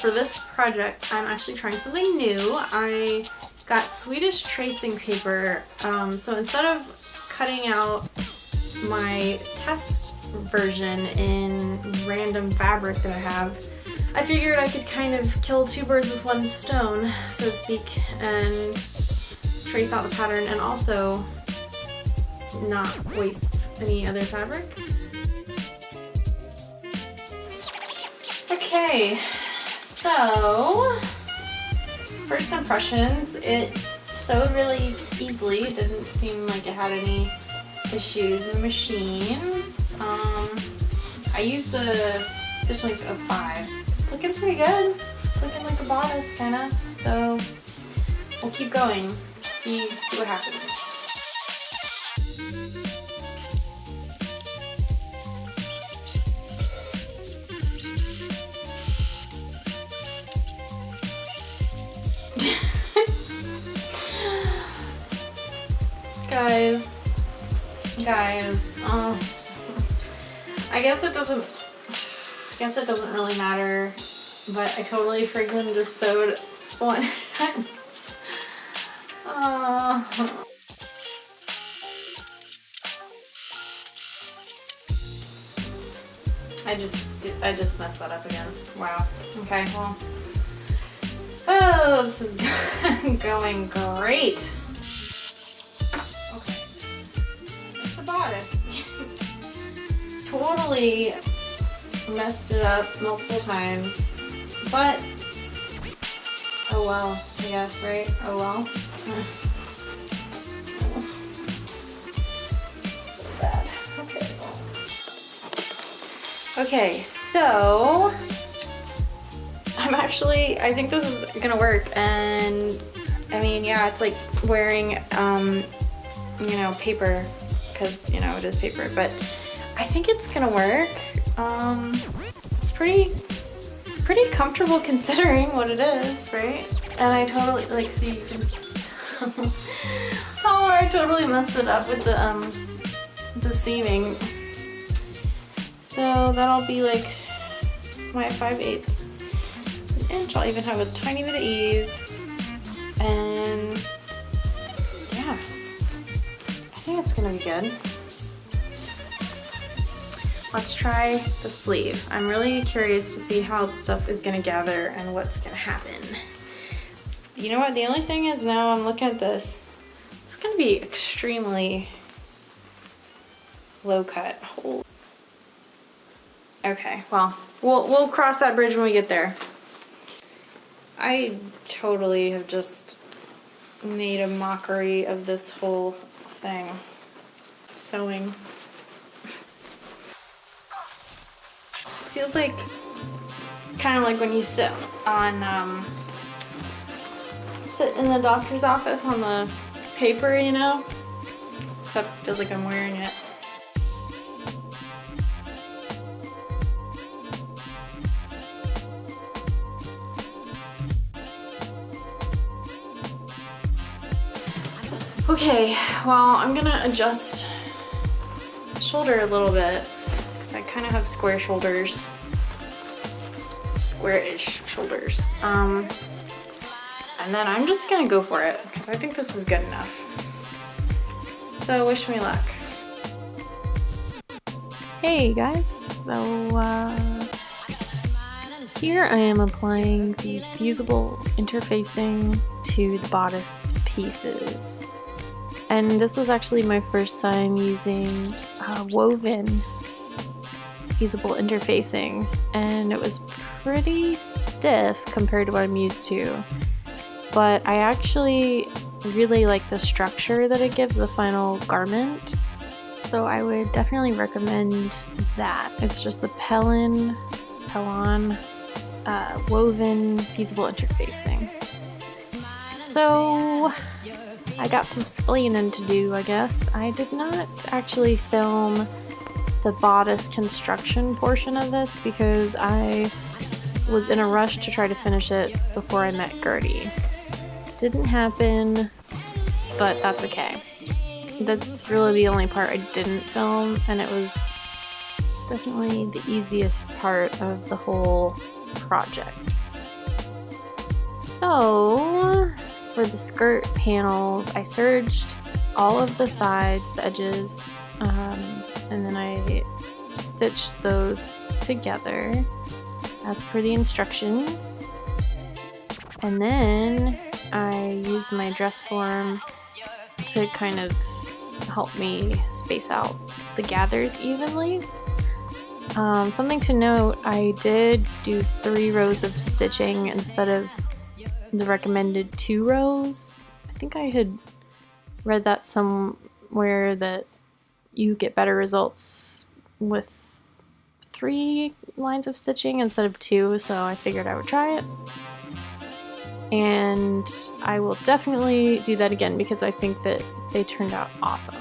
for this project, I'm actually trying something new. I got Swedish tracing paper, so instead of cutting out my test version in random fabric that I have, I figured I could kind of kill two birds with one stone, so to speak, and trace out the pattern and also not waste any other fabric. Okay, so first impressions, it sewed really easily. It didn't seem like it had any issues in the machine. I used a stitch length of 5. Looking pretty good. Looking like a bodice kinda. So we'll keep going. See what happens. Guys, I guess it doesn't really matter, but I totally freaking just sewed one. I just messed that up again. Wow. Okay, well. Oh, this is going great. Totally messed it up multiple times, but oh well, I guess, right? Oh well. So bad. Okay, so I think this is gonna work, and I mean, yeah, it's like wearing you know, paper, because you know it is paper, but I think it's gonna work. It's pretty comfortable considering what it is, right? And I totally, like, see, you can oh, I totally messed it up with the seaming. So that'll be like my 5/8 inch. I'll even have a tiny bit of ease, and yeah, I think it's gonna be good. Let's try the sleeve. I'm really curious to see how stuff is gonna gather and what's gonna happen. You know what, the only thing is now I'm looking at this, it's gonna be extremely low cut. Okay, well, we'll cross that bridge when we get there. I totally have just made a mockery of this whole thing. Sewing. Feels like kind of like when you sit in the doctor's office on the paper, you know? Except it feels like I'm wearing it. Okay, well, I'm gonna adjust shoulder a little bit because I kind of have square shoulders, square-ish shoulders. And then I'm just gonna go for it because I think this is good enough. So wish me luck. Hey guys, so here I am applying the fusible interfacing to the bodice pieces. And this was actually my first time using woven fusible interfacing, and it was pretty stiff compared to what I'm used to. But I actually really like the structure that it gives the final garment, so I would definitely recommend that. It's just the Pellon woven fusible interfacing. So I got some splaining to do, I guess. I did not actually film the bodice construction portion of this because I was in a rush to try to finish it before I met Gertie. Didn't happen, but that's okay. That's really the only part I didn't film, and it was definitely the easiest part of the whole project. So for the skirt panels, I serged all of the sides, the edges, and then I stitched those together as per the instructions. And then I used my dress form to kind of help me space out the gathers evenly. Something to note, I did do 3 rows of stitching instead of the recommended 2 rows. I think I had read that somewhere that you get better results with 3 lines of stitching instead of 2, so I figured I would try it. And I will definitely do that again because I think that they turned out awesome,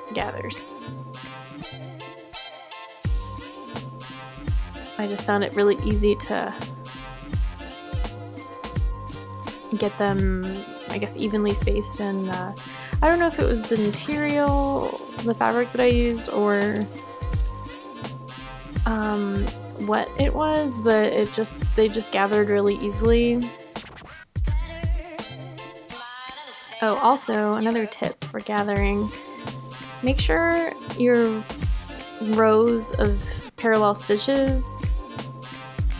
the gathers. I just found it really easy to get them, I guess, evenly spaced, and I don't know if it was the material, the fabric that I used, or what it was, but they just gathered really easily. Oh, also another tip for gathering, make sure your rows of parallel stitches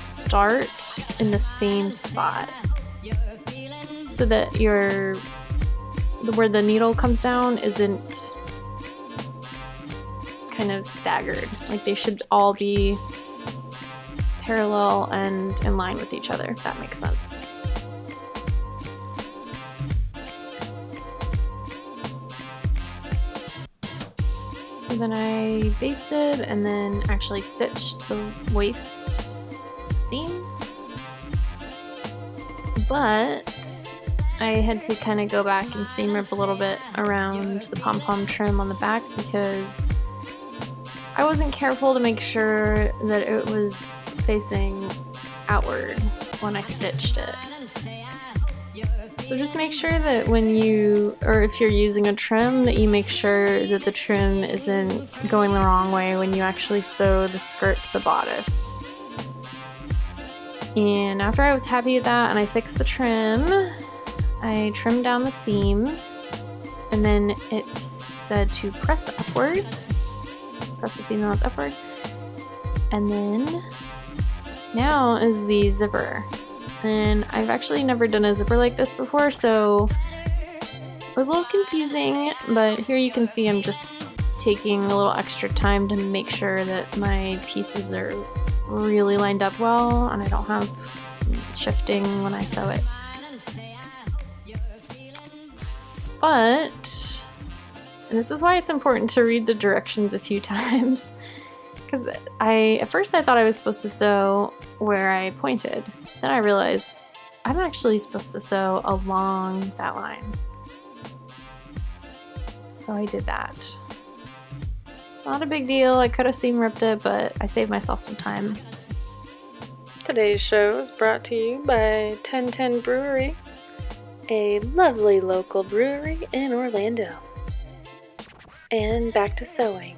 start in the same spot so that where the needle comes down isn't kind of staggered. Like, they should all be parallel and in line with each other, if that makes sense. So then I basted and then actually stitched the waist seam, but I had to kind of go back and seam rip a little bit around the pom-pom trim on the back because I wasn't careful to make sure that it was facing outward when I stitched it. So just make sure that if you're using a trim, that you make sure that the trim isn't going the wrong way when you actually sew the skirt to the bodice. And after I was happy with that and I fixed the trim, I trimmed down the seam, and then it said to press upwards. Press the seam that's upward. And then now is the zipper. And I've actually never done a zipper like this before, so it was a little confusing, but here you can see I'm just taking a little extra time to make sure that my pieces are really lined up well and I don't have shifting when I sew it. But, and this is why it's important to read the directions a few times, because at first I thought I was supposed to sew where I pointed. Then I realized I'm actually supposed to sew along that line. So I did that. It's not a big deal. I could have seam ripped it, but I saved myself some time. Today's show is brought to you by 1010 Brewery, a lovely local brewery in Orlando. And back to sewing.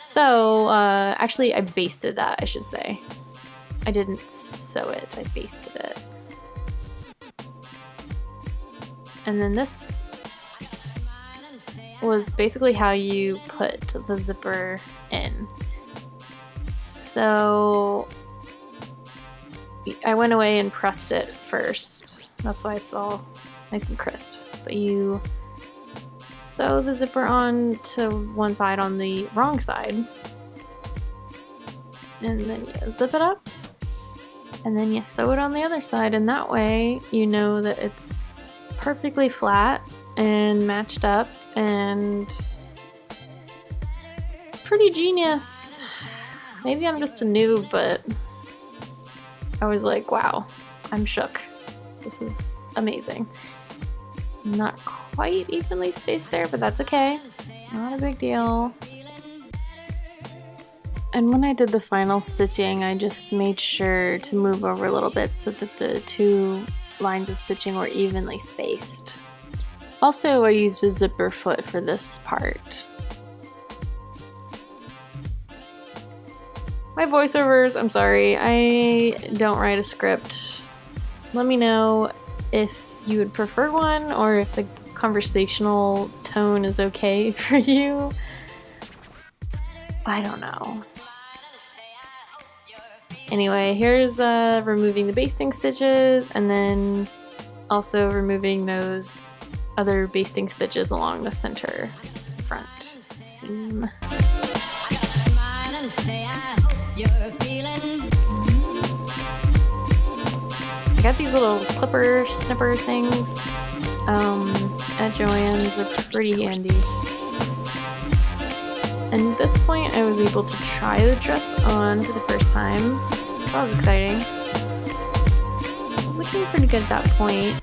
So, actually I basted that, I should say. I didn't sew it, I basted it. And then this was basically how you put the zipper in. So I went away and pressed it first. That's why it's all nice and crisp. But you sew the zipper on to one side on the wrong side. And then you zip it up. And then you sew it on the other side, and that way you know that it's perfectly flat and matched up, and it's pretty genius. Maybe I'm just a noob, but I was like, wow, I'm shook. This is amazing. Not quite evenly spaced there, but that's okay. Not a big deal. And when I did the final stitching, I just made sure to move over a little bit so that the 2 lines of stitching were evenly spaced. Also, I used a zipper foot for this part. My voiceovers, I'm sorry, I don't write a script. Let me know if you would prefer one or if the conversational tone is okay for you. I don't know. Anyway, here's removing the basting stitches and then also removing those other basting stitches along the center front seam. I got these little clipper snipper things at Joann's. They're pretty handy. And at this point I was able to try the dress on for the first time. That was exciting. I was looking pretty good at that point,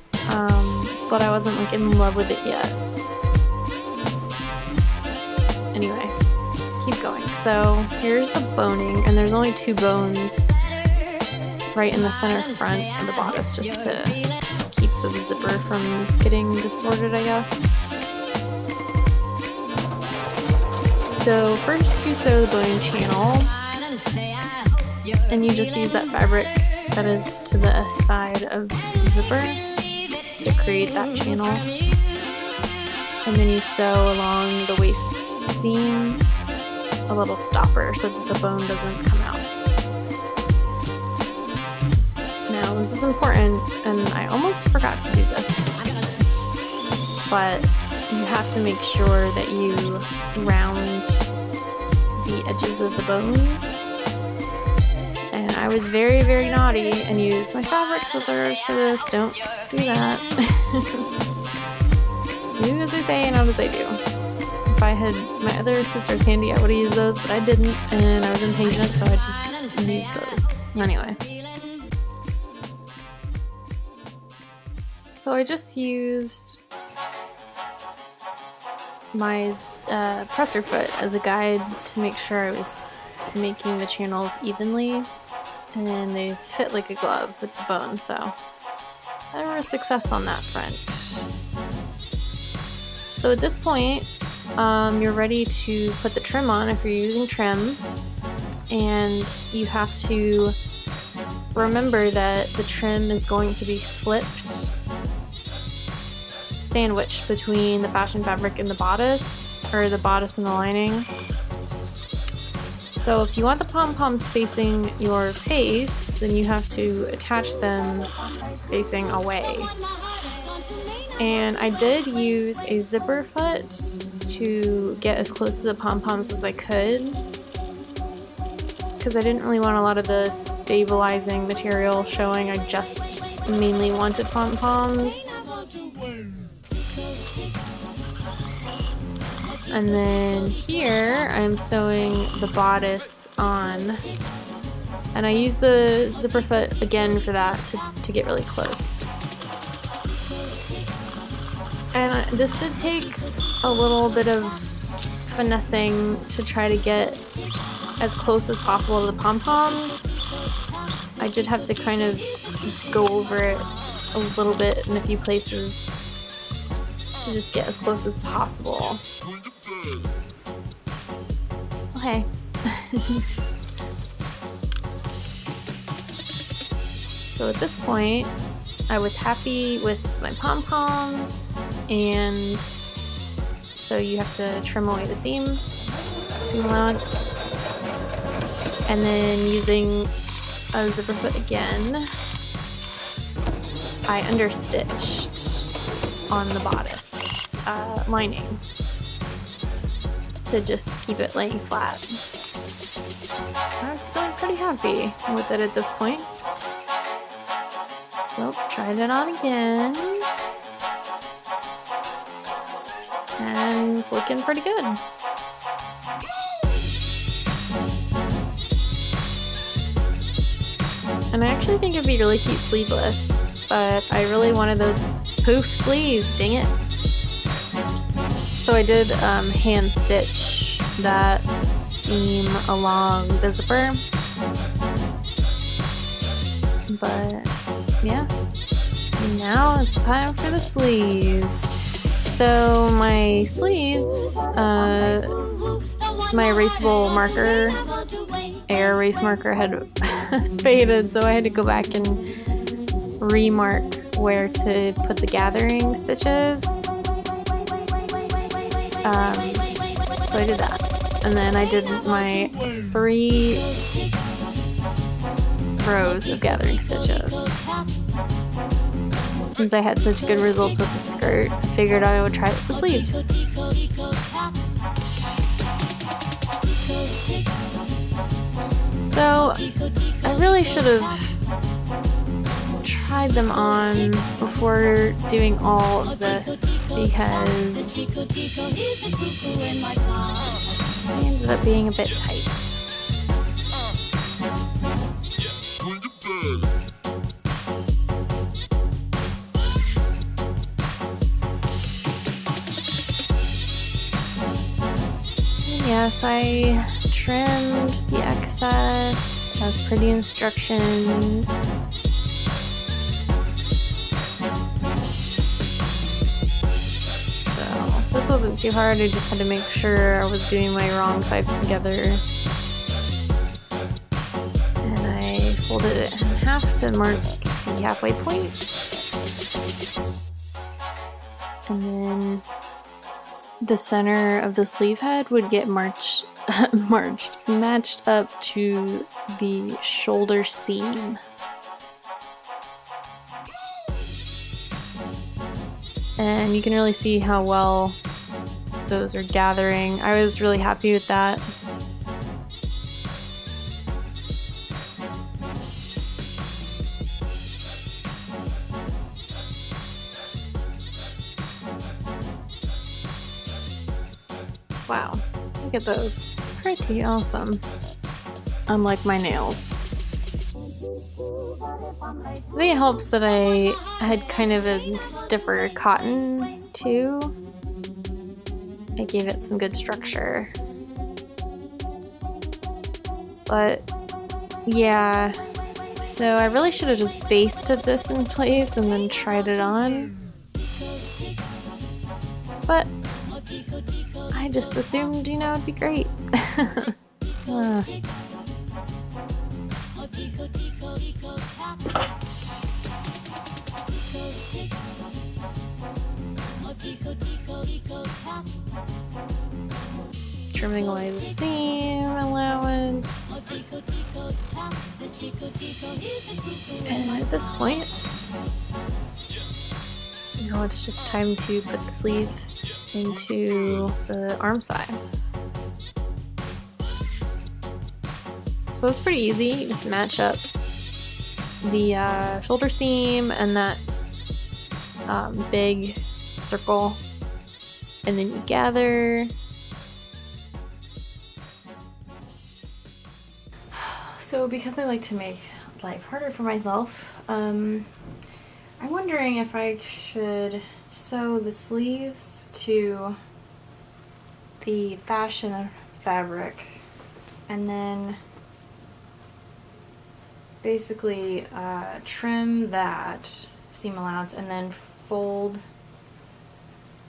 but I wasn't like in love with it yet. Anyway, keep going. So here's the boning, and there's only 2 bones right in the center front of the bodice just to keep the zipper from getting distorted, I guess. So first you sew the boning channel, and you just use that fabric that is to the side of the zipper to create that channel. And then you sew along the waist seam a little stopper so that the bone doesn't come out. Now this is important, and I almost forgot to do this, but you have to make sure that you round the edges of the bones. And I was very, very naughty and used my fabric scissors for this. Don't do that. Do as I say, not as I do. If I had my other scissors handy, I would have used those, but I didn't, and I was impatient, so I just used those. Anyway. So I just used my presser foot as a guide to make sure I was making the channels evenly, and they fit like a glove with the bone, so I was a success on that front. So at this point, you're ready to put the trim on if you're using trim, and you have to remember that the trim is going to be flipped, sandwiched between the fashion fabric and the bodice, or the bodice and the lining. So if you want the pom-poms facing your face, then you have to attach them facing away. And I did use a zipper foot to get as close to the pom-poms as I could, because I didn't really want a lot of the stabilizing material showing. I just mainly wanted pom-poms. And then here I'm sewing the bodice on, and I use the zipper foot again for that to get really close. And this did take a little bit of finessing to try to get as close as possible to the pom-poms. I did have to kind of go over it a little bit in a few places to just get as close as possible. Okay. So at this point, I was happy with my pom-poms, and so you have to trim away the seam allowance, and then using a zipper foot again, I understitched on the bodice lining to just keep it laying flat. I was feeling pretty happy with it at this point. So, tried it on again. And it's looking pretty good. And I actually think it'd be really cute sleeveless, but I really wanted those poof sleeves, dang it. So I did hand stitch that seam along the zipper. But yeah, now it's time for the sleeves. So my sleeves, my erasable marker, air erase marker had faded, so I had to go back and remark where to put the gathering stitches. So I did that. And then I did my 3 rows of gathering stitches. Since I had such good results with the skirt, I figured I would try it with the sleeves. So I really should have tried them on before doing all of this because they ended up being a bit tight. Yes, I trimmed the excess as per the instructions. So this wasn't too hard, I just had to make sure I was doing my wrong sides together. And I folded it in half to mark the halfway point. And then the center of the sleeve head would get matched up to the shoulder seam. And you can really see how well those are gathering. I was really happy with that. Wow, look at those. Pretty awesome. Unlike my nails. I think it helps that I had kind of a stiffer cotton too. It gave it some good structure. But yeah, so I really should have just basted this in place and then tried it on. But I just assumed, you know, it'd be great. Trimming away the seam allowance. And at this point, now it's just time to put the sleeve into the arm side. So it's pretty easy. You just match up the shoulder seam and that big circle, and then you gather. So because I like to make life harder for myself, I'm wondering if I should sew the sleeves to the fashion fabric and then basically trim that seam allowance and then fold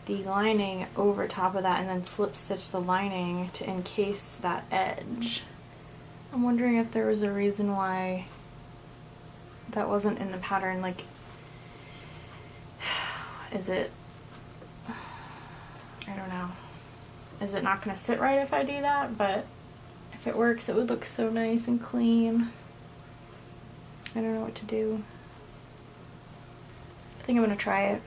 the lining over top of that and then slip stitch the lining to encase that edge. I'm wondering if there was a reason why that wasn't in the pattern. Like, is it, I don't know, is it not going to sit right if I do that? But if it works, it would look so nice and clean. I don't know what to do. I think I'm going to try it.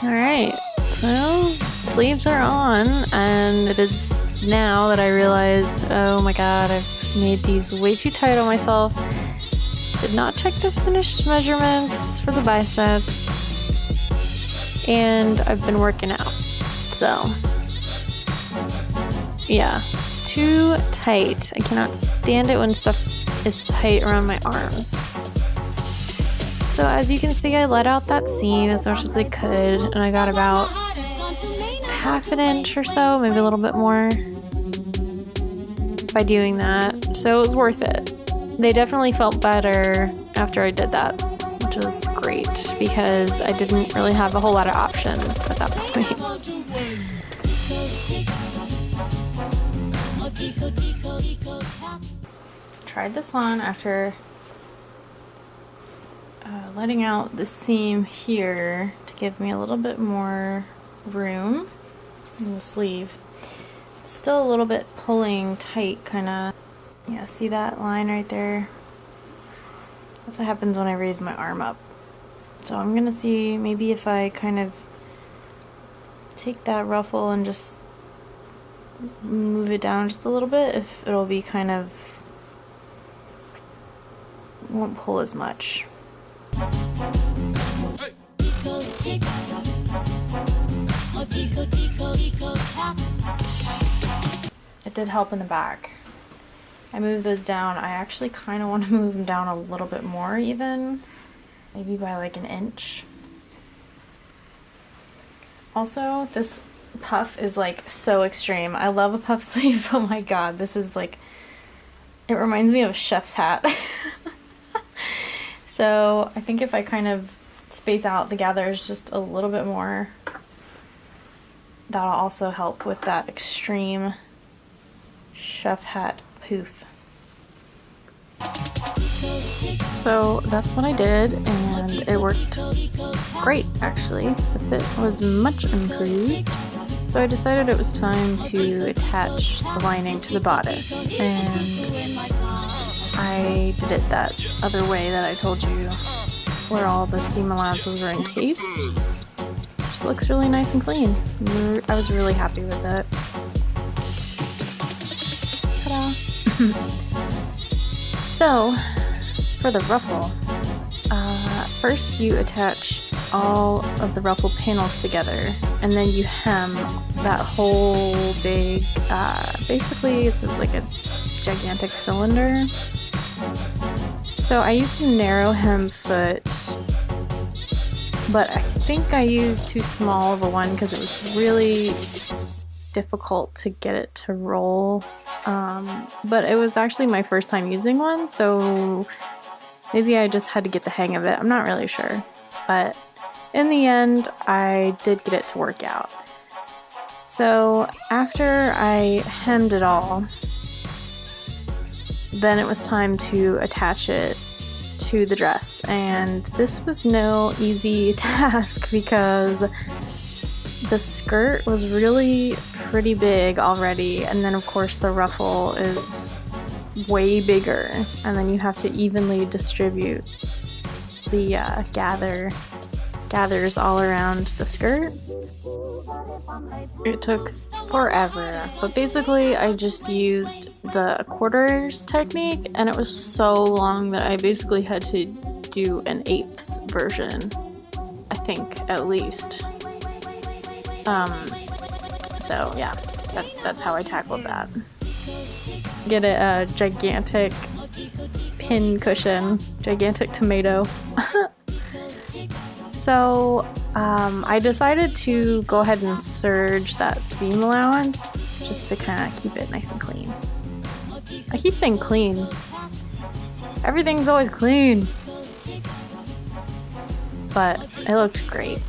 Alright, so sleeves are on, and it is now that I realized, oh my god, I've made these way too tight on myself. Did not check the finished measurements for the biceps, and I've been working out, so yeah, too tight. I cannot stand it when stuff is tight around my arms. So as you can see, I let out that seam as much as I could, and I got about half an inch or so, maybe a little bit more by doing that. So it was worth it. They definitely felt better after I did that, which was great because I didn't really have a whole lot of options at that point. Tried this on after letting out the seam here to give me a little bit more room in the sleeve. It's still a little bit pulling tight, kind of. Yeah, see that line right there? That's what happens when I raise my arm up. So I'm gonna see maybe if I kind of take that ruffle and just move it down just a little bit, if it'll be kind of, won't pull as much. It did help in the back. I moved those down. I actually kind of want to move them down a little bit more even, maybe by like an inch. Also, this puff is like so extreme. I love a puff sleeve. Oh my god, this is like, it reminds me of a chef's hat. So I think if I kind of space out the gathers just a little bit more, that'll also help with that extreme chef hat poof. So that's what I did, and it worked great actually. The fit was much improved. So I decided it was time to attach the lining to the bodice, and I did it that other way that I told you, where all the seam allowances were encased. Just looks really nice and clean. I was really happy with it. Ta-da! So, for the ruffle, first you attach all of the ruffle panels together, and then you hem that whole big, basically it's like a gigantic cylinder. So I used a narrow hem foot, but I think I used too small of a one because it was really difficult to get it to roll. But it was actually my first time using one, so maybe I just had to get the hang of it. I'm not really sure. But in the end, I did get it to work out. So after I hemmed it all, then it was time to attach it to the dress. And this was no easy task because the skirt was really pretty big already, and then of course the ruffle is way bigger, and then you have to evenly distribute the gathers all around the skirt. It took forever, but basically I just used the quarters technique, and it was so long that I basically had to do an 1/8 version, I think, at least. So yeah, that's how I tackled that. Get a gigantic pin cushion, gigantic tomato. So I decided to go ahead and serge that seam allowance just to kind of keep it nice and clean. I keep saying clean. Everything's always clean. But it looked great.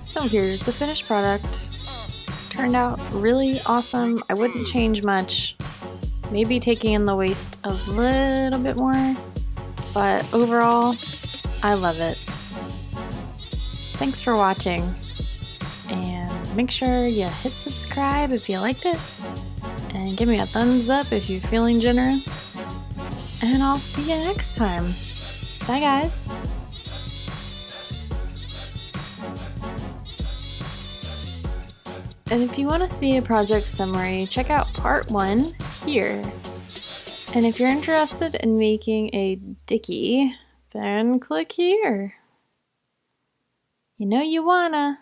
So here's the finished product. Turned out really awesome. I wouldn't change much. Maybe taking in the waist a little bit more. But overall, I love it. Thanks for watching. And make sure you hit subscribe if you liked it. And give me a thumbs up if you're feeling generous. And I'll see you next time. Bye guys. And if you want to see a project summary, check out part 1 here. And if you're interested in making a dickie, then click here. You know you wanna.